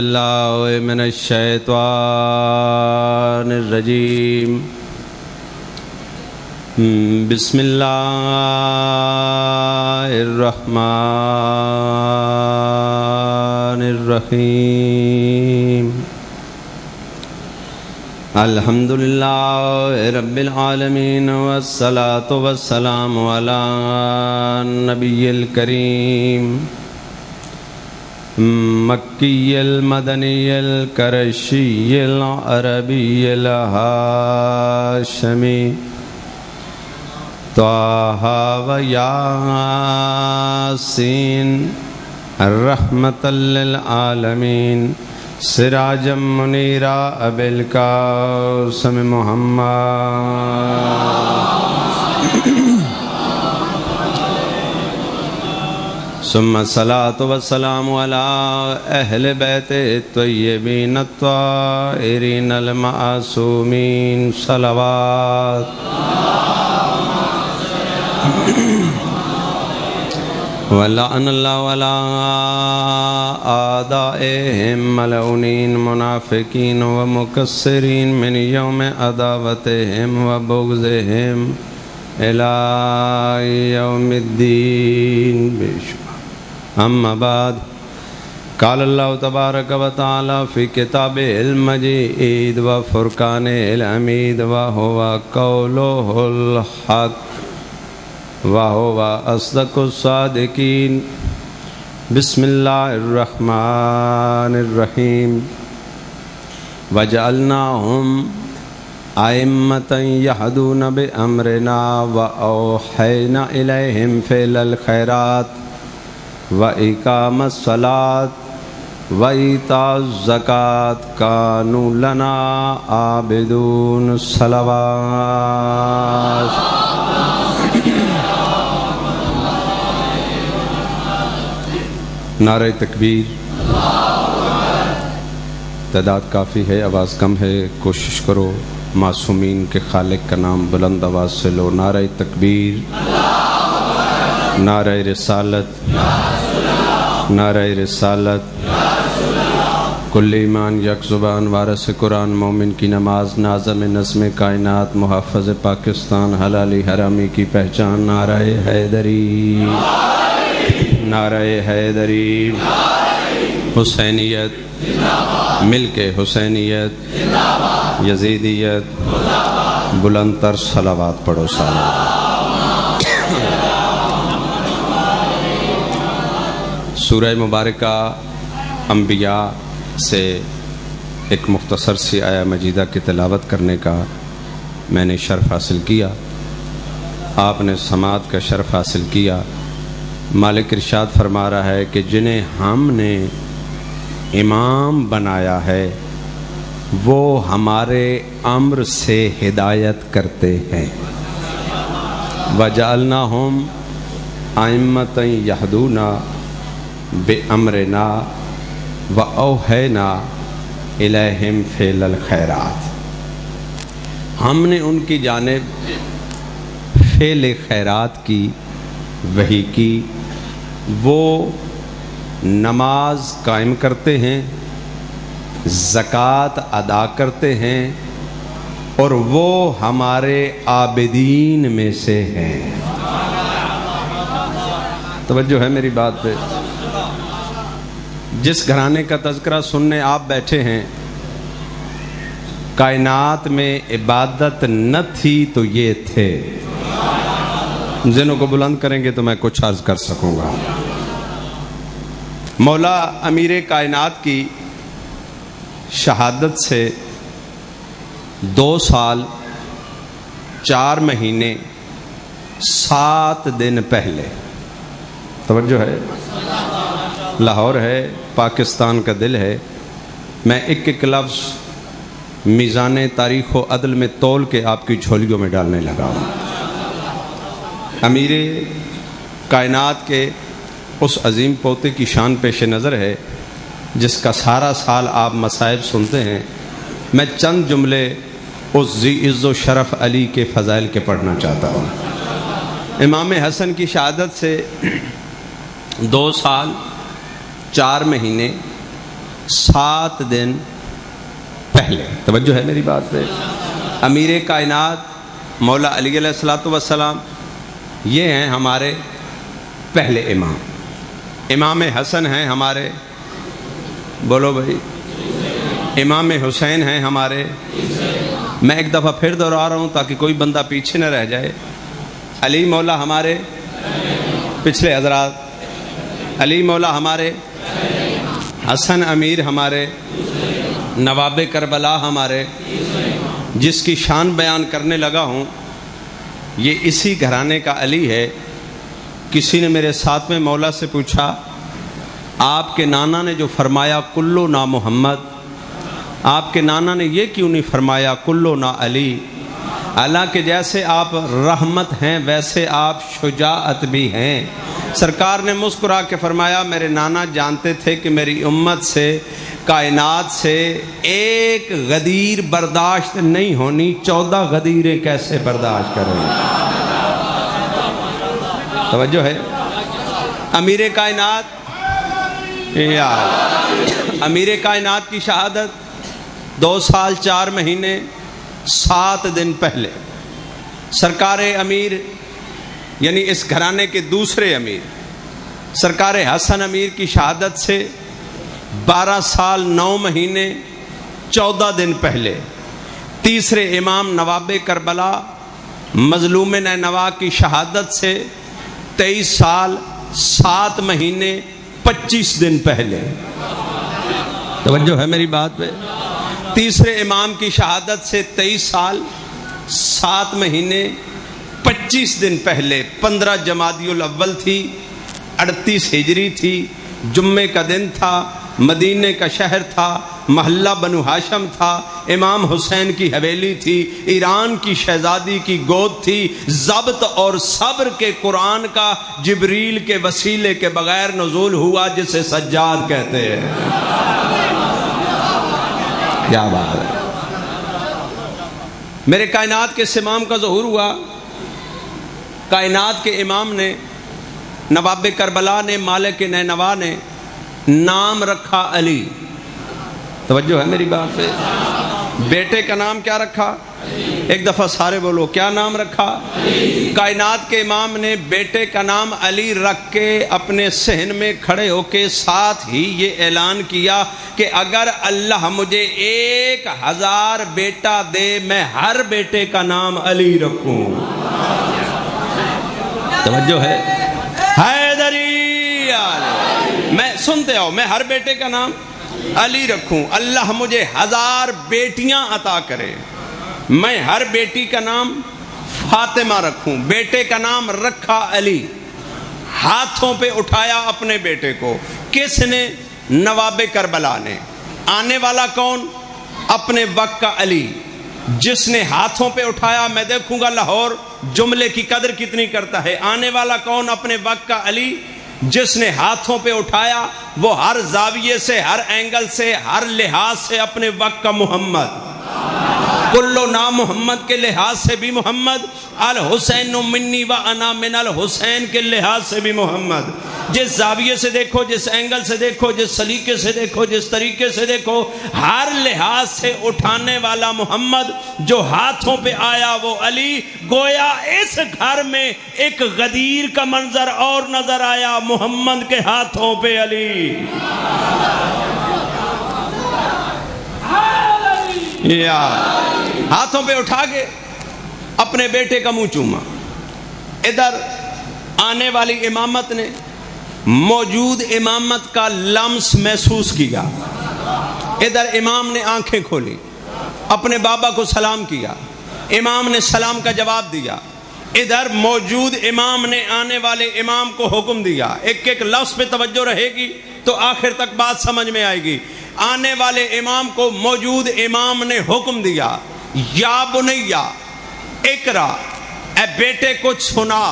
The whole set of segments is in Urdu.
اللہ من الشیطان الرجیم بسم اللہ الرحمن الرحیم الحمدللہ رب العالمین والصلاة والسلام علی النبی الکریم مکی المدنی القرشی العربی الہاشمی طٰہ و یاسین رحمۃ للعالمین سراجا منیرا ابی القاسم محمد ثم الصلاة والسلام على أهل بيت الطيبين الطاهرين المعصومين صلوات ولعن الله على أعدائهم ملعونين منافقين ومكسرين من يوم عداوتهم وبغضهم إلى يوم الدين اما بعد قال اللہ تبارک و تعالی فی کتاب المجید و فرقان الحمید وہو قولہ الحق وہو اصدق الصادقین بسم اللہ الرحمن الرحیم وجعلناہم ائمۃ یہدون بامرنا واوحینا الیہم فعل الخیرات وإقام الصلاة وإيتاء الزكاة كانوا لنا عابدون صلوات نعرہ تکبیر تعداد کافی ہے، آواز کم ہے، کوشش کرو معصومین کے خالق کا نام بلند آواز سے لو۔ نعرہ تکبیر، نعرہ رسالت، نعرہ رسالت، کل ایمان یک زبان، وارث قرآن، مومن کی نماز، ناظم نظم کائنات، محافظ پاکستان، حلالی حرامی کی پہچان، نعرہ حیدری، نعرہ حیدری، حسینیت، مل کے حسینیت، یزیدیت، بلند تر صلوات پڑھو سالہ۔ سورہ مبارکہ انبیاء سے ایک مختصر سی آیہ مجیدہ کی تلاوت کرنے کا میں نے شرف حاصل کیا، آپ نے سماعت کا شرف حاصل کیا۔ مالک ارشاد فرما رہا ہے کہ جنہیں ہم نے امام بنایا ہے وہ ہمارے امر سے ہدایت کرتے ہیں۔ وَجَعَلْنَاهُمْ أَئِمَّةً يَهْدُونَ بِأَمْرِنَا وَأَوْحَيْنَا إِلَيْهِمْ فِعْلَ الْخَيْرَاتِ، ہم نے ان کی جانب فعل خیرات کی وحی کی، وہ نماز قائم کرتے ہیں، زکوٰۃ ادا کرتے ہیں، اور وہ ہمارے عابدین میں سے ہیں۔ توجہ ہے میری بات پہ؟ جس گھرانے کا تذکرہ سننے آپ بیٹھے ہیں، کائنات میں عبادت نہ تھی تو یہ تھے۔ ذہنوں کو بلند کریں گے تو میں کچھ عرض کر سکوں گا۔ مولا امیر کائنات کی شہادت سے 2 سال 4 مہینے 7 دن پہلے، توجہ ہے، لاہور ہے، پاکستان کا دل ہے، میں ایک ایک لفظ میزان تاریخ و عدل میں تول کے آپ کی جھولیوں میں ڈالنے لگا ہوں۔ امیر کائنات کے اس عظیم پوتے کی شان پیش نظر ہے جس کا سارا سال آپ مصائب سنتے ہیں۔ میں چند جملے اس ذی عز و شرف علی کے فضائل کے پڑھنا چاہتا ہوں۔ امام حسن کی شہادت سے 2 سال 4 مہینے 7 دن پہلے. توجہ ہے میری بات پہ. امیر کائنات مولا علی علیہ الصلوۃ والسلام یہ ہیں ہمارے پہلے امام. امام حسن ہیں ہمارے، بولو بھائی، امام حسین ہیں ہمارے. میں ایک دفعہ پھر دوہرا رہا ہوں تاکہ کوئی بندہ پیچھے نہ رہ جائے. علی مولا ہمارے پچھلے حضرات، علی مولا ہمارے، حسن امیر ہمارے، نواب کربلا ہمارے. جس کی شان بیان کرنے لگا ہوں یہ اسی گھرانے کا علی ہے. کسی نے میرے ساتھ میں مولا سے پوچھا آپ کے نانا نے جو فرمایا کلو نا محمد، آپ کے نانا نے یہ کیوں نہیں فرمایا کلو نا علی؟ حالانکہ جیسے آپ رحمت ہیں ویسے آپ شجاعت بھی ہیں. سرکار نے مسکرا کے فرمایا میرے نانا جانتے تھے کہ میری امت سے، کائنات سے ایک غدیر برداشت نہیں ہونی، 14 غدیریں کیسے برداشت کریں. توجہ ہے. امیر کائنات، امیر کائنات کی شہادت 2 سال 4 مہینے 7 دن پہلے سرکار امیر یعنی اس گھرانے کے دوسرے امیر سرکار حسن امیر کی شہادت سے 12 سال 9 مہینے 14 دن پہلے تیسرے امام نواب کربلا مظلوم نینوا کی شہادت سے 23 سال 7 مہینے 25 دن پہلے. توجہ ہے میری بات پہ. تیسرے امام کی شہادت سے 23 سال 7 مہینے 25 دن پہلے 15 جمادی الاول تھی، 38 ہجری تھی، جمعے کا دن تھا، مدینے کا شہر تھا، محلہ بنو ہاشم تھا، امام حسین کی حویلی تھی، ایران کی شہزادی کی گود تھی. ضبط اور صبر کے قرآن کا جبریل کے وسیلے کے بغیر نزول ہوا جسے سجاد کہتے ہیں. کیا بات ہے. میرے کائنات کے اس امام کا ظہور ہوا. کائنات کے امام نے، نواب کربلا نے، مالک نینوا نے نام رکھا علی. توجہ ہے میری بات پہ. بیٹے کا نام کیا رکھا؟ ایک دفعہ سارے بولو، کیا نام رکھا؟ کائنات کے امام نے بیٹے کا نام علی رکھ کے اپنے صحن میں کھڑے ہو کے ساتھ ہی یہ اعلان کیا کہ اگر اللہ مجھے 1000 بیٹا دے میں ہر بیٹے کا نام علی رکھوں. توجہ ہے. حیدری میں سنتے ہو، میں ہر بیٹے کا نام علی رکھوں. اللہ مجھے 1000 بیٹیاں عطا کرے، میں ہر بیٹی کا نام فاطمہ رکھوں. بیٹے کا نام رکھا علی. ہاتھوں پہ اٹھایا اپنے بیٹے کو. کس نے؟ نواب کربلا نے. آنے والا کون؟ اپنے وقت کا علی. جس نے ہاتھوں پہ اٹھایا، میں دیکھوں گا لاہور جملے کی قدر کتنی کرتا ہے. آنے والا کون؟ اپنے وقت کا علی. جس نے ہاتھوں پہ اٹھایا وہ ہر زاویے سے، ہر اینگل سے، ہر لحاظ سے اپنے وقت کا محمد. کلو نام محمد کے لحاظ سے بھی محمد، الحسین منی و انا من الحسین کے لحاظ سے بھی محمد. جس زاویے سے دیکھو، جس اینگل سے دیکھو، جس سلیقے سے دیکھو، جس طریقے سے دیکھو، ہر لحاظ سے اٹھانے والا محمد. جو ہاتھوں پہ آیا وہ علی. گویا اس گھر میں ایک غدیر کا منظر اور نظر آیا، محمد کے ہاتھوں پہ علی. ہاتھوں پہ اٹھا کے اپنے بیٹے کا منہ چوما. ادھر آنے والی امامت نے موجود امامت کا لمس محسوس کیا. ادھر امام نے آنکھیں کھولی، اپنے بابا کو سلام کیا، امام نے سلام کا جواب دیا. ادھر موجود امام نے آنے والے امام کو حکم دیا. ایک ایک لفظ پہ توجہ رہے گی تو آخر تک بات سمجھ میں آئے گی. آنے والے امام کو موجود امام نے حکم دیا، یا بنیا اقرا، اے بیٹے کچھ سنا،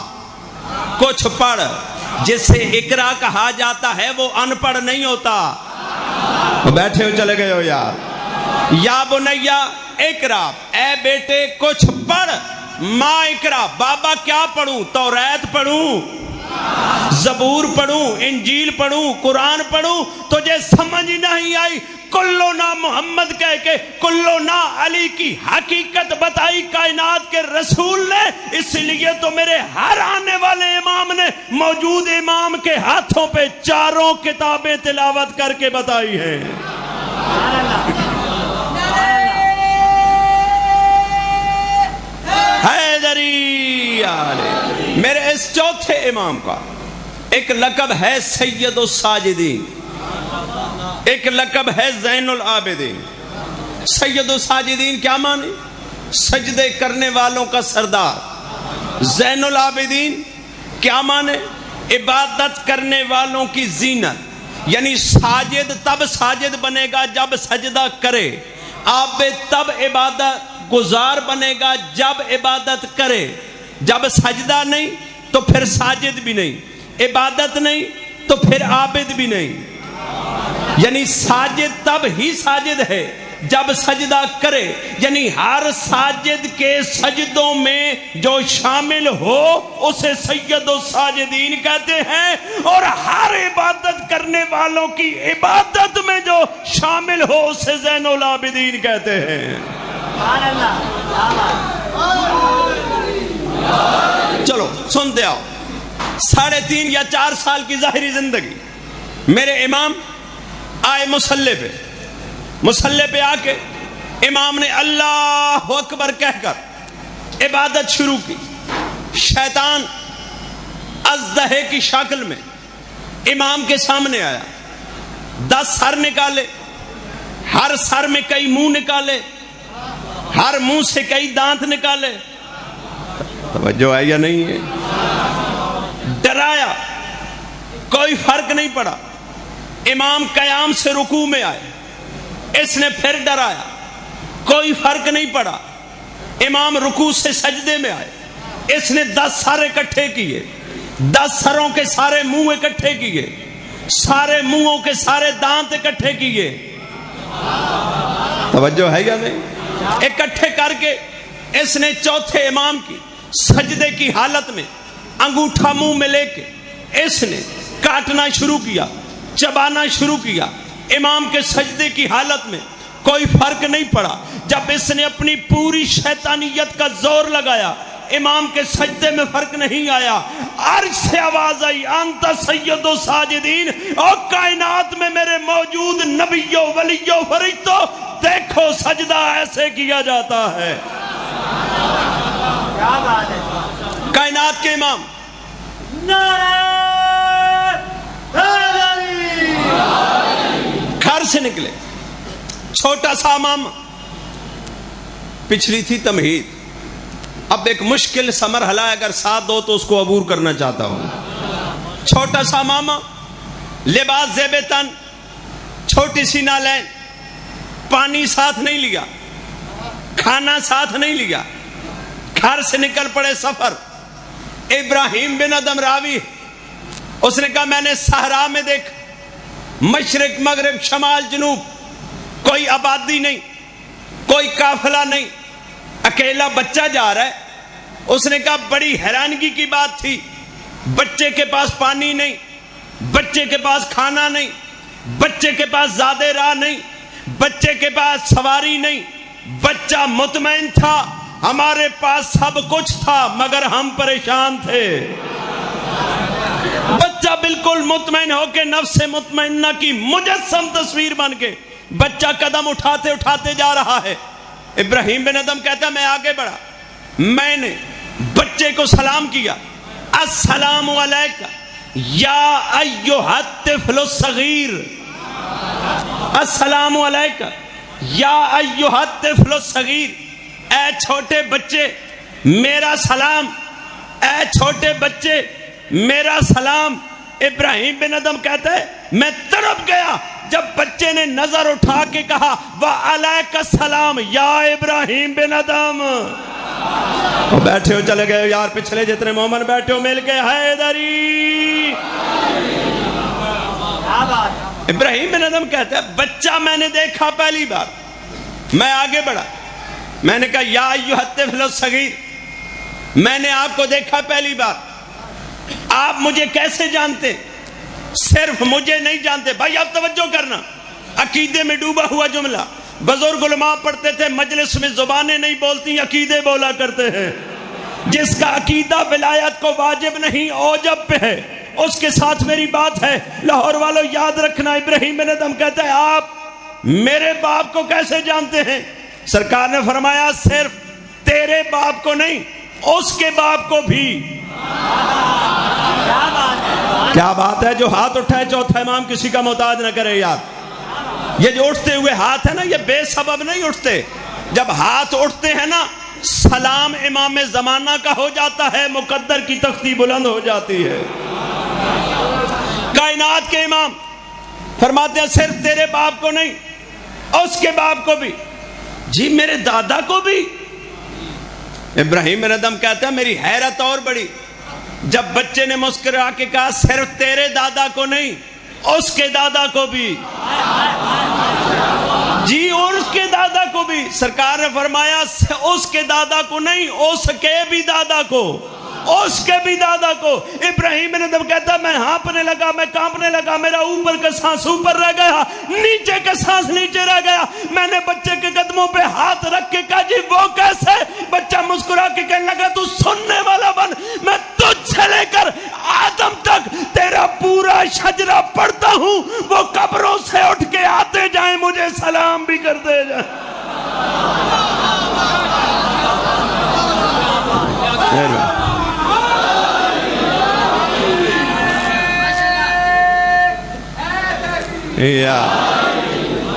کچھ پڑھ. جسے اقرا کہا جاتا ہے وہ ان پڑھ نہیں ہوتا. بیٹھے ہو چلے گئے ہو یار. یا بنیا اقرا، اے بیٹے کچھ پڑھ. ماں اقرا، بابا کیا پڑھوں؟ توریت پڑھوں؟ زبور پڑھوں، انجیل پڑھوں، قرآن پڑھوں، تجھے سمجھ نہیں آئی؟ کلو نا محمد کہہ کے کلو نا علی کی حقیقت بتائی کائنات کے رسول نے، اس لیے تو میرے ہر آنے والے امام نے موجود امام کے ہاتھوں پہ چاروں کتابیں تلاوت کر کے بتائی ہیں۔ حیدری میرے اس چوتھے امام کا ایک لقب ہے سید الساجدین، ایک لقب ہے زین العابدین۔ سید الساجدین کیا معنی؟ سجدے کرنے والوں کا سردار۔ زین العابدین کیا معنی؟ عبادت کرنے والوں کی زینت، یعنی ساجد تب ساجد بنے گا جب سجدہ کرے، عابد تب عبادت گزار بنے گا جب عبادت کرے۔ جب سجدہ نہیں تو پھر ساجد بھی نہیں، عبادت نہیں تو پھر عابد بھی نہیں۔ یعنی ساجد تب ہی ساجد ہے جب سجدہ کرے، یعنی ہر ساجد کے سجدوں میں جو شامل ہو اسے سید الساجدین کہتے ہیں، اور ہر عبادت کرنے والوں کی عبادت میں جو شامل ہو اسے زین العابدین کہتے ہیں۔ چلو سنتے آؤ۔ 3.5 یا 4 سال کی ظاہری زندگی، میرے امام آئے مصلی پہ آ کے امام نے اللہ اکبر کہہ کر عبادت شروع کی۔ شیطان اژدہے کی شکل میں امام کے سامنے آیا، 10 سر نکالے، ہر سر میں کئی منہ نکالے، ہر منہ سے کئی دانت نکالے۔ توجہ ہے یا نہیں ہے؟ ڈرایا، کوئی فرق نہیں پڑا۔ امام قیام سے رکوع میں آئے، اس نے پھر ڈرایا، کوئی فرق نہیں پڑا۔ امام رکوع سے سجدے میں آئے، اس نے 10 سر اکٹھے کیے، 10 سروں کے سارے منہ اکٹھے کیے، سارے منہوں کے سارے دانت اکٹھے کیے۔ توجہ ہے یا نہیں؟ اکٹھے کر کے اس نے چوتھے امام کی سجدے کی حالت میں انگوٹھا منہ میں لے کے اس نے کاٹنا شروع کیا، چبانا شروع کیا۔ امام کے سجدے کی حالت میں کوئی فرق نہیں پڑا۔ جب اس نے اپنی پوری شیطانیت کا زور لگایا، امام کے سجدے میں فرق نہیں آیا۔ عرش سے آواز آئی، انت سید الساجدین، اور کائنات میں میرے موجود نبیوں ولیوں فرشتوں، دیکھو سجدہ ایسے کیا جاتا ہے۔ کائنات کے امام گھر سے نکلے، چھوٹا سا امام، پچھلی تھی تمہید، اب ایک مشکل سا مرحلہ ہے، اگر ساتھ دو تو اس کو عبور کرنا چاہتا ہوں۔ چھوٹا سا ماما، لباس زیب تن، چھوٹی سی نالین، پانی ساتھ نہیں لیا، کھانا ساتھ نہیں لیا، گھر سے نکل پڑے سفر۔ ابراہیم بن ادم راوی، اس نے کہا میں نے صحرا میں دیکھا، مشرق مغرب شمال جنوب، کوئی آبادی نہیں، کوئی قافلہ نہیں، اکیلا بچہ جا رہا ہے۔ اس نے کہا بڑی حیرانگی کی بات تھی، بچے کے پاس پانی نہیں، بچے کے پاس کھانا نہیں، بچے کے پاس زیادہ راہ نہیں، بچے کے پاس سواری نہیں، بچہ مطمئن تھا، ہمارے پاس سب کچھ تھا مگر ہم پریشان تھے۔ بچہ بالکل مطمئن ہو کے نفس مطمئنہ کی مجسم تصویر بن کے بچہ قدم اٹھاتے اٹھاتے جا رہا ہے۔ ابراہیم بن ادم کہتا ہے میں آگے بڑھا، میں نے بچے کو سلام کیا، السلام علیکم یا ایھا الطفل الصغیر، السلام علیکم یا ایھا الطفل الصغیر، اے چھوٹے بچے میرا سلام، اے چھوٹے بچے میرا سلام۔ ابراہیم بن ادم کہتا ہے میں تڑپ گیا جب بچے نے نظر اٹھا کے کہا وعلیک السلام یا ابراہیم بن ادم۔ بیٹھے ہو چلے گئے یار، پچھلے جتنے مومن بیٹھے ہو مل کے حیدری۔ ابراہیم بن ادم کہتا ہے بچہ میں نے دیکھا پہلی بار، میں آگے بڑھا، میں نے کہا یا ایھا الطفل الصغیر، میں نے آپ کو دیکھا پہلی بار، آپ مجھے کیسے جانتے؟ صرف مجھے نہیں جانتے. بھائی آپ توجہ کرنا, عقیدے میں ڈوبا ہوا جملہ. بزرگ علماء پڑھتے تھے مجلس میں زبانیں نہیں بولتی, عقیدے بولا کرتے ہیں. جس کا عقیدہ ولایت کو واجب نہیں اوجب پہ ہے, اس کے ساتھ میری بات ہے. لاہور والوں یاد رکھنا, ابراہیم بن ادم کہتا ہے آپ میرے باپ کو کیسے جانتے ہیں؟ سرکار نے فرمایا صرف تیرے باپ کو نہیں, اس کے باپ کو بھی. کیا بات ہے؟ جو ہاتھ اٹھائے چوتھا امام کسی کا محتاج نہ کرے یار. یہ جو اٹھتے ہوئے ہاتھ ہے نا, یہ بے سبب نہیں اٹھتے. جب ہاتھ اٹھتے ہیں نا, سلام امام زمانہ کا ہو جاتا ہے, مقدر کی تختی بلند ہو جاتی ہے. کائنات کے امام فرماتے ہیں صرف تیرے باپ کو نہیں, اس کے باپ کو بھی. جی میرے دادا کو بھی؟ ابراہیم بن ادم کہتا ہے میری حیرت اور بڑی جب بچے نے مسکرا کے کہا صرف تیرے دادا کو نہیں, اس کے دادا کو بھی. جی اور اس کے دادا کو بھی. سرکار نے فرمایا اس کے دادا کو نہیں, اس کے بھی دادا کو, اس کے بھی دادا کو. ابراہیم بن ادم کہتا میں ہانپنے لگا, میں کانپنے لگا, میرا اوپر کا سانس اوپر رہ گیا, نیچے کا سانس نیچے رہ گیا. میں نے بچے کے قدموں پہ ہاتھ رکھ کے کہا جی وہ کیسے؟ بچہ مسکرا کے کہنے لگا تو سننے والا بن, میں تجھ سے لے کر آدم تک تیرا پورا شجرہ پڑھتا ہوں, وہ قبروں سے اٹھ کے آتے جائیں, مجھے سلام بھی کرتے جائیں.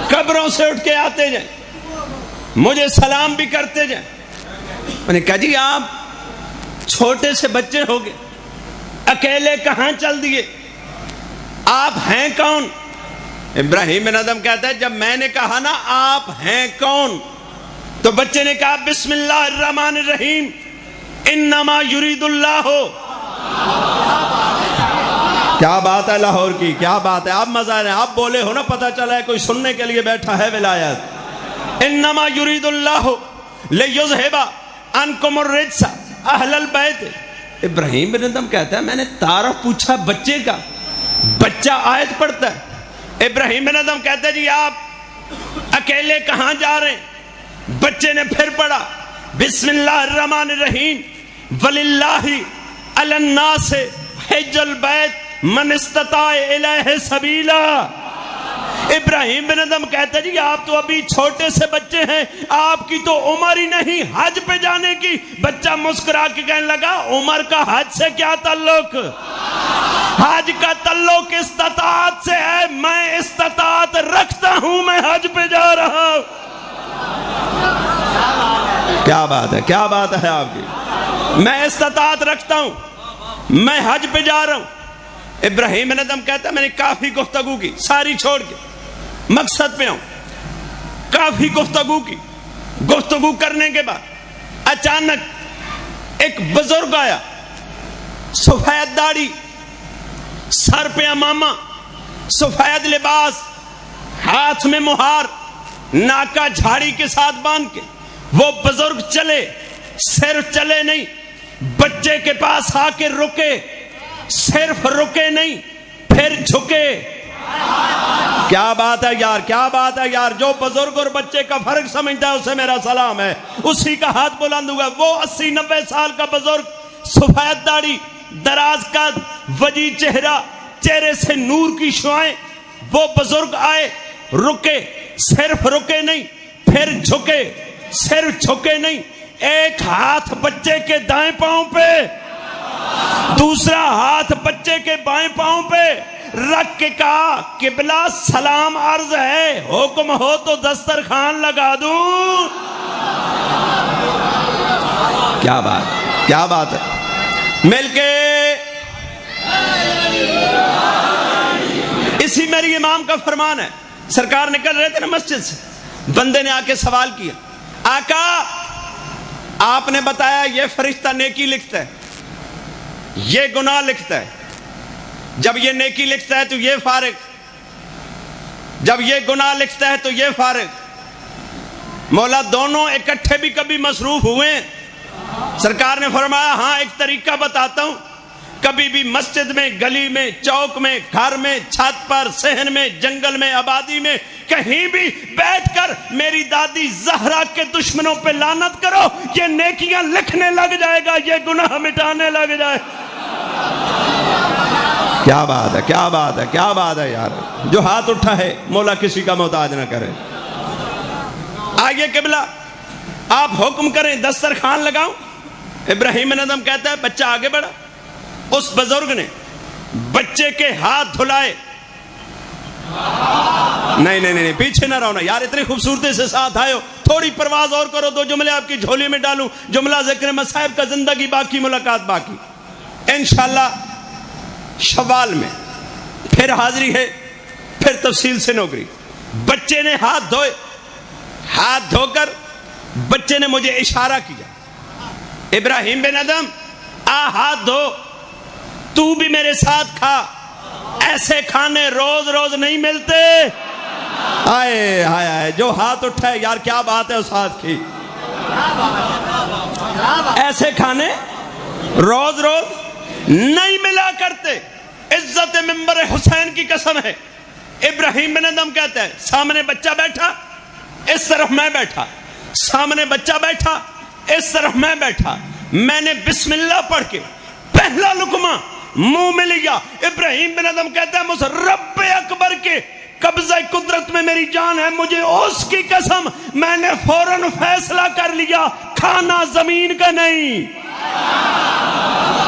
قبروں سے اٹھ کے آتے جائیں, مجھے سلام بھی کرتے جائیں. میں نے کہا جی آپ چھوٹے سے بچے ہو گئے, اکیلے کہاں چل دیے, آپ ہیں کون؟ ابراہیم بن ادم کہتا ہے جب میں نے کہا نا آپ ہیں کون, تو بچے نے کہا بسم اللہ الرحمن الرحیم انما یرید اللہ. کیا بات ہے لاہور کی, کیا بات ہے. آپ مزہ رہے ہیں, آپ بولے ہو نا, پتہ چلا ہے کوئی سننے کے لیے بیٹھا ہے ولایت. انما یرید اللہ لیذھب عنکم الرجس اہل البیت. ابراہیم بن ادم کہتا ہے میں نے تعارف پوچھا بچے کا, بچہ آیت پڑھتا ہے. ابراہیم بن ادم کہتا ہے جی آپ اکیلے کہاں جا رہے ہیں؟ بچے نے پھر پڑھا بسم اللہ الرحمن الرحیم وللہ علی الناس حج البیت من استطاع الیہ سبیلا. ابراہیم بن ادم کہتے جی آپ تو ابھی چھوٹے سے بچے ہیں, آپ کی تو عمر ہی نہیں حج پہ جانے کی. بچہ مسکرا کے کہنے لگا عمر کا حج سے کیا تعلق؟ حج کا تعلق استطاعت سے ہے, میں استطاعت رکھتا ہوں, میں حج پہ جا رہا ہوں. کیا بات ہے, کیا بات ہے آپ کی. میں استطاعت رکھتا ہوں, میں حج پہ جا رہا ہوں. ابراہیم بن ادم کہتا ہے میں نے کافی گفتگو کی, ساری چھوڑ کے مقصد پہ ہوں. کافی گفتگو کی, گفتگو کرنے کے بعد اچانک ایک بزرگ آیا, سفید داڑھی, سر پہ امامہ, سفید لباس, ہاتھ میں مہار, ناکا جھاڑی کے ساتھ باندھ کے وہ بزرگ چلے. صرف چلے نہیں, بچے کے پاس آ کے رکے, صرف رکے نہیں پھر جھکے. کیا بات ہے یار, کیا بات ہے یار. جو بزرگ اور بچے کا فرق سمجھتا ہے اسے میرا سلام ہے, اسی کا ہاتھ بلند ہوا. وہ 80-90 سال کا بزرگ, سفید داڑھی, دراز کا وجی چہرہ, چہرے سے نور کی شعائیں. وہ بزرگ آئے, رکے, صرف رکے نہیں پھر جھکے, صرف جھکے نہیں, ایک ہاتھ بچے کے دائیں پاؤں پہ, دوسرا ہاتھ بچے کے بائیں پاؤں پہ رکھ کے کہا قبلہ سلام عرض ہے, حکم ہو تو دسترخوان لگا دوں. کیا بات, کیا بات ہے. مل کے اسی میری امام کا فرمان ہے. سرکار نکل رہے تھے نا مسجد سے, بندے نے آ کے سوال کیا آقا آپ نے بتایا یہ فرشتہ نیکی لکھتا ہے, یہ گناہ لکھتا ہے, جب یہ نیکی لکھتا ہے تو یہ فارغ, جب یہ گناہ لکھتا ہے تو یہ فارغ. مولا دونوں اکٹھے بھی کبھی مصروف ہوئے؟ سرکار نے فرمایا ہاں ایک طریقہ بتاتا ہوں. کبھی بھی مسجد میں، گلی میں، چوک میں، گھر میں، چھت پر، صحن میں، جنگل میں، آبادی میں، کہیں بھی بیٹھ کر میری دادی زہرا کے دشمنوں پہ لعنت کرو، یہ نیکیاں لکھنے لگ جائے گا، یہ گناہ مٹانے لگ جائے گا۔ کیا بات ہے، کیا بات ہے، کیا بات ہے یار! جو ہاتھ اٹھا ہے مولا کسی کا محتاج نہ کرے۔ آگے قبلہ آپ حکم کریں دسترخوان لگاؤں۔ ابراہیم بن ادم کہتا ہے بچہ آگے بڑھا۔ اس بزرگ نے بچے کے ہاتھ دھلائے۔ نہیں پیچھے نہ رہو نا یار، اتنی خوبصورتی سے ساتھ آئے ہو، تھوڑی پرواز اور کرو، دو جملے آپ کی جھولی میں ڈالوں، جملہ ذکر مصائب کا، زندگی باقی، ملاقات باقی، انشاءاللہ شوال میں پھر حاضری ہے، پھر تفصیل سے نوکری۔ بچے نے ہاتھ دھوئے، ہاتھ دھو کر بچے نے مجھے اشارہ کیا، ابراہیم بن ادم آ ہاتھ دھو، تو بھی میرے ساتھ کھا، ایسے کھانے روز روز نہیں ملتے۔ آئے آئے آئے، جو ہاتھ اٹھائے یار کیا بات ہے اس ہاتھ کی، ایسے کھانے روز روز نہیں ملا کرتے۔ عزت منبر حسین کی قسم ہے، ابراہیم بن ادم کہتا ہے سامنے بچہ بیٹھا، اس طرف میں بیٹھا، سامنے بچہ بیٹھا، اس طرف میں بیٹھا، میں نے بسم اللہ پڑھ کے پہلا لقمہ منہ میں لیا۔ ابراہیم بن ادم کہتا ہے مجھ رب اکبر کے قبضہ قدرت میں میری جان ہے، مجھے اس کی قسم میں نے فوراً فیصلہ کر لیا کھانا زمین کا نہیں۔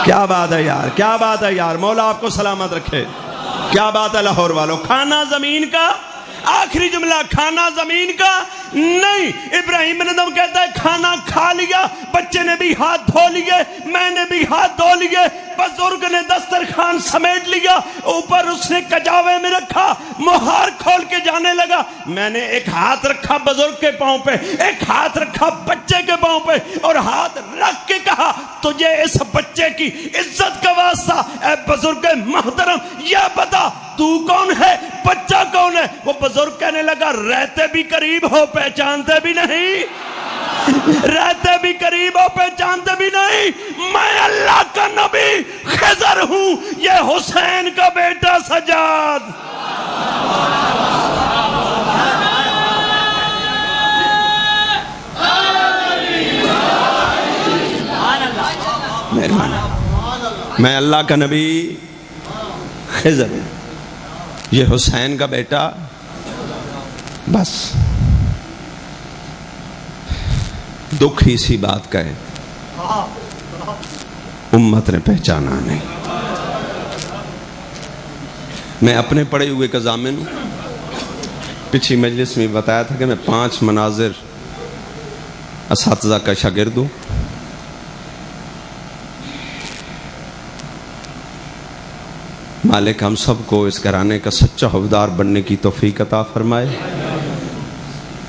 کیا بات ہے یار، کیا بات ہے یار، مولا آپ کو سلامت رکھے۔ کیا بات ہے لاہور والوں، کھانا زمین کا، آخری جملہ کھانا زمین کا نہیں۔ ابراہیم بن ادم کہتا ہے کھانا کھا لیا، بچے نے بھی ہاتھ دھو لیے، میں نے بھی ہاتھ دھو لیے، بزرگ نے دسترخوان سمیٹ لیا، اوپر اس نے کجاوے میں رکھا، مہار کھول کے جانے لگا۔ میں نے ایک ہاتھ رکھا بزرگ کے پاؤں پہ، ایک ہاتھ رکھا بچے کے پاؤں پہ، اور ہاتھ رکھ کے کہا تجھے اس بچے کی عزت کا واسطہ اے بزرگ محترم یہ بتا تو کون ہے، بچہ کون ہے؟ وہ بزرگ کہنے لگا رہتے بھی قریب ہو پہچانتے بھی نہیں، رہتے بھی قریب ہو پہچانتے بھی نہیں، میں اللہ کا نبی خضر ہوں، یہ حسین کا بیٹا سجاد۔ میں اللہ کا نبی خضر ہوں، یہ حسین کا بیٹا، بس دکھ اسی بات کا ہے امت نے پہچانا نہیں۔ میں اپنے پڑھے ہوئے کا ضامن ہوں، پچھلی مجلس میں بتایا تھا کہ میں 5 مناظر اساتذہ کا شاگرد ہوں۔ مالک ہم سب کو اس گھرانے کا سچا حوادار بننے کی توفیق عطا فرمائے۔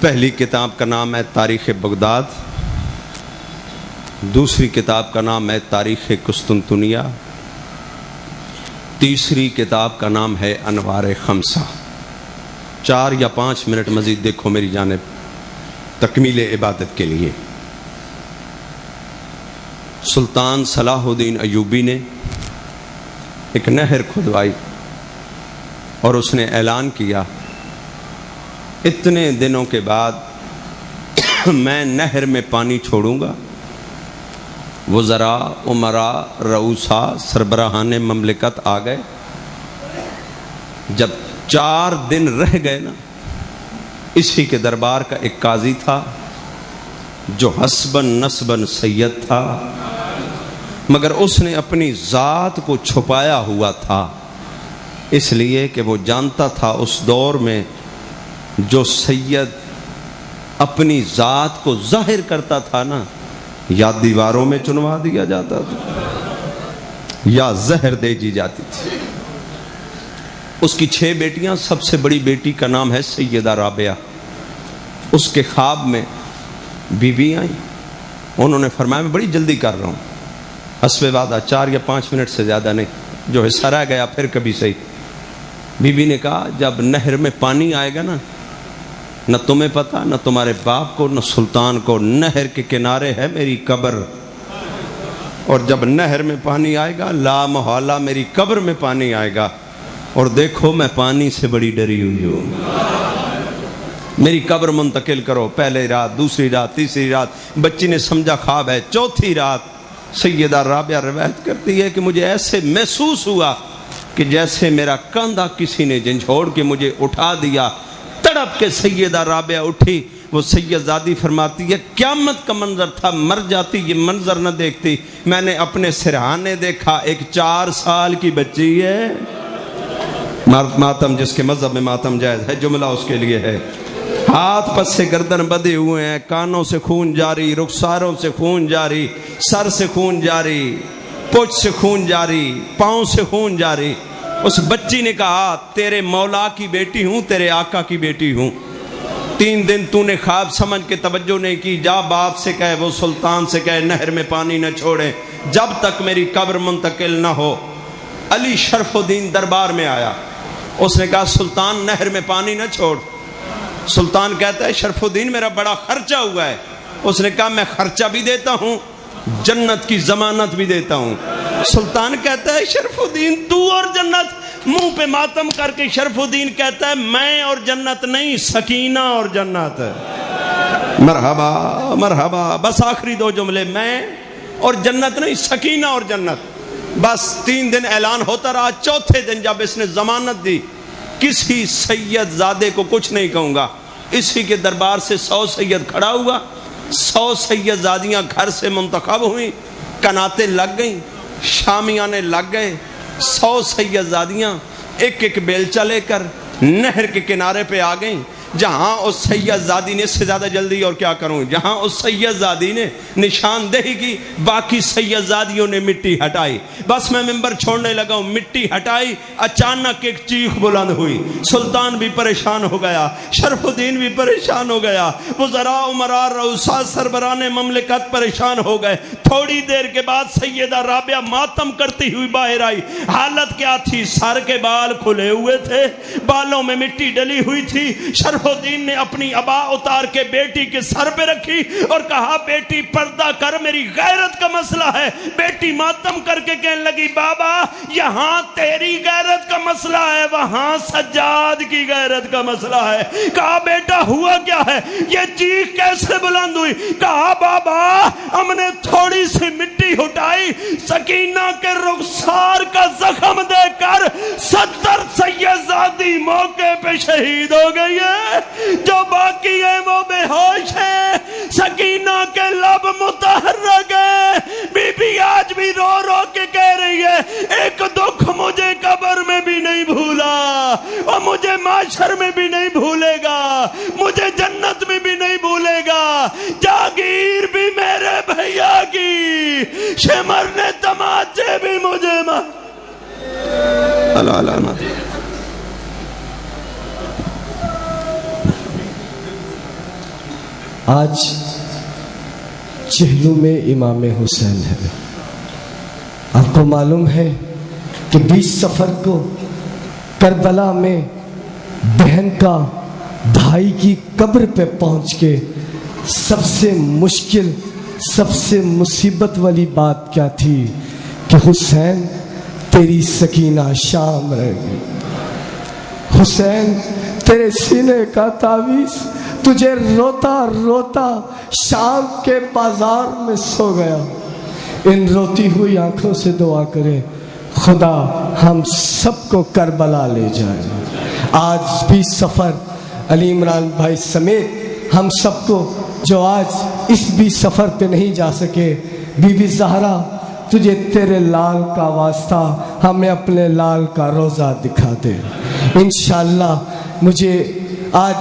پہلی کتاب کا نام ہے تاریخ بغداد، دوسری کتاب کا نام ہے تاریخ قسطنطنیہ، تیسری کتاب کا نام ہے انوار خمسہ۔ 4 یا 5 منٹ مزید دیکھو میری جانب تکمیل عبادت کے لیے۔ سلطان صلاح الدین ایوبی نے ایک نہر کھدوائی اور اس نے اعلان کیا اتنے دنوں کے بعد میں نہر میں پانی چھوڑوں گا۔ وزراء، امراء، رؤساء، سربراہان مملکت آ گئے۔ جب 4 دن رہ گئے نا، اسی کے دربار کا ایک قاضی تھا جو حسباً نسباً سید تھا، مگر اس نے اپنی ذات کو چھپایا ہوا تھا، اس لیے کہ وہ جانتا تھا اس دور میں جو سید اپنی ذات کو ظاہر کرتا تھا نا، یا دیواروں میں چنوا دیا جاتا تھا یا زہر دے دی جاتی تھی۔ اس کی 6 بیٹیاں، سب سے بڑی بیٹی کا نام ہے سیدہ رابعہ۔ اس کے خواب میں بی بی آئیں، انہوں نے فرمایا میں بڑی جلدی کر رہا ہوں، حسب وعدہ 4 یا 5 منٹ سے زیادہ نہیں، جو حصہ رہ گیا پھر کبھی صحیح۔ بی بی نے کہا جب نہر میں پانی آئے گا نا، نہ تمہیں پتہ، نہ تمہارے باپ کو، نہ سلطان کو، نہر کے کنارے ہے میری قبر، اور جب نہر میں پانی آئے گا لا محالہ میری قبر میں پانی آئے گا، اور دیکھو میں پانی سے بڑی ڈری ہوئی ہوں، میری قبر منتقل کرو۔ پہلے رات، دوسری رات، تیسری رات، بچی نے سمجھا خواب ہے۔ چوتھی رات سیدہ رابعہ روایت کرتی ہے کہ مجھے ایسے محسوس ہوا کہ جیسے میرا کاندھا کسی نے جھنجھوڑ کے مجھے اٹھا دیا۔ تڑپ کے سیدہ رابعہ اٹھی۔ وہ سید زادی فرماتی ہے قیامت کا منظر تھا، مر جاتی یہ منظر نہ دیکھتی۔ میں نے اپنے سرہانے دیکھا، ایک 4 سال کی بچی ہے۔ ماتم جس کے مذہب میں ماتم جائز ہے، جملہ اس کے لیے ہے۔ ہاتھ پس سے گردن بدے ہوئے ہیں، کانوں سے خون جاری، رخساروں سے خون جاری، سر سے خون جاری، پوچھ سے خون جاری، پاؤں سے خون جاری۔ اس بچی نے کہا تیرے مولا کی بیٹی ہوں، تیرے آقا کی بیٹی ہوں۔ 3 دن تو نے خواب سمجھ کے توجہ نہیں کی، جا باپ سے کہے وہ سلطان سے کہے نہر میں پانی نہ چھوڑے جب تک میری قبر منتقل نہ ہو۔ علی شرف الدین دربار میں آیا، اس نے کہا سلطان نہر میں پانی نہ چھوڑ۔ سلطان کہتا ہے شرف الدین میرا بڑا خرچہ ہوا ہے۔ اس نے کہا میں خرچہ بھی دیتا ہوں، جنت کی ضمانت بھی دیتا ہوں۔ سلطان کہتا ہے شرف الدین تو اور جنت، منہ پہ ماتم کر کے شرف الدین کہتا ہے میں اور جنت نہیں، سکینہ اور جنت۔ مرحبا مرحبا، بس آخری 2 جملے، میں اور جنت نہیں، سکینہ اور جنت۔ بس 3 دن اعلان ہوتا رہا۔ چوتھے دن جب اس نے ضمانت دی، کسی سید زادے کو کچھ نہیں کہوں گا، اسی کے دربار سے 100 سید کھڑا ہوا، 100 سید زادیاں گھر سے منتخب ہوئیں، کناتیں لگ گئیں، شامیانے لگ گئے۔ 100 سید زادیاں ایک ایک بیلچہ لے کر نہر کے کنارے پہ آ گئیں۔ جہاں اس سید زادی نے، اس سے زیادہ جلدی اور کیا کروں، جہاں اس سید زادی نے نشاندہی کی، باقی سید زادیوں نے مٹی ہٹائی۔ بس میں منبر چھوڑنے لگا ہوں، مٹی ہٹائی، اچانک ایک چیخ بلند ہوئی۔ سلطان بھی پریشان ہو گیا، شرف الدین بھی پریشان ہو گیا، وزراء عمراء رؤساء سربراہ مملکت پریشان ہو گئے۔ تھوڑی دیر کے بعد سیدہ رابعہ ماتم کرتی ہوئی باہر آئی۔ حالت کیا تھی؟ سر کے بال کھلے ہوئے تھے، بالوں میں مٹی ڈلی ہوئی تھی۔ شرف الدین نے اپنی عبا اتار کے بیٹی کے سر پہ رکھی اور کہا بیٹی پردہ کر، میری غیرت کا مسئلہ ہے۔ بیٹی ماتم کر کے کہنے لگی بابا یہاں تیری غیرت کا مسئلہ ہے، وہاں سجاد کی غیرت کا مسئلہ ہے۔ کہا بیٹا ہوا کیا ہے؟ یہ چیخ کیسے بلند ہوئی؟ کہا بابا ہم نے تھوڑی سی مٹی ہٹائی، سکینہ کے رخسار کا زخم دے کر 70 سیدزادی موقع پہ شہید ہو گئی ہے، جو باقی ہے وہ بے ہوش ہے۔ سکینہ کے لب متحرک ہے، بی بی آج بھی رو رو کے کہہ رہی ہے ایک دکھ مجھے قبر میں بھی نہیں بھولا، اور مجھے معاشر میں بھی نہیں بھولے گا، مجھے جنت میں بھی نہیں بھولے گا۔ جاگیر بھی میرے بھیا کی، شمر نے تماچے بھی مجھے آج چہلو میں امام حسین ہے۔ آپ کو معلوم ہے کہ 20 صفر کو کربلا میں بہن کا بھائی کی قبر پہ پہنچ کے سب سے مشکل، سب سے مصیبت والی بات کیا تھی کہ حسین تیری سکینہ شام رہ گئی، حسین تیرے سینے کا تعویذ تجھے روتا روتا شام کے بازار میں سو گیا۔ ان روتی ہوئی آنکھوں سے دعا کرے خدا ہم سب کو کربلا لے جائے۔ آج بھی سفر علی عمران بھائی سمیت ہم سب کو جو آج اس بھی سفر پہ نہیں جا سکے، بی بی زہرا تجھے تیرے لال کا واسطہ ہمیں اپنے لال کا روزہ دکھا دے انشاءاللہ۔ مجھے آج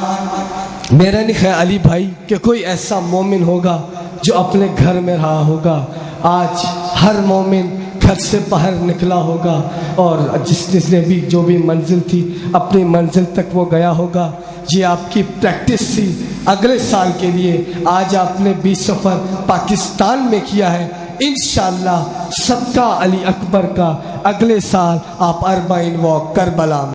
میرا نہیں خیال علی بھائی کہ کوئی ایسا مومن ہوگا جو اپنے گھر میں رہا ہوگا۔ آج ہر مومن گھر سے باہر نکلا ہوگا اور جس نے بھی جو بھی منزل تھی اپنی منزل تک وہ گیا ہوگا۔ یہ آپ کی پریکٹس تھی اگلے سال کے لیے، آج آپ نے 20 سفر پاکستان میں کیا ہے۔ انشاءاللہ صدقہ علی اکبر کا اگلے سال آپ 40 واک کربلا میں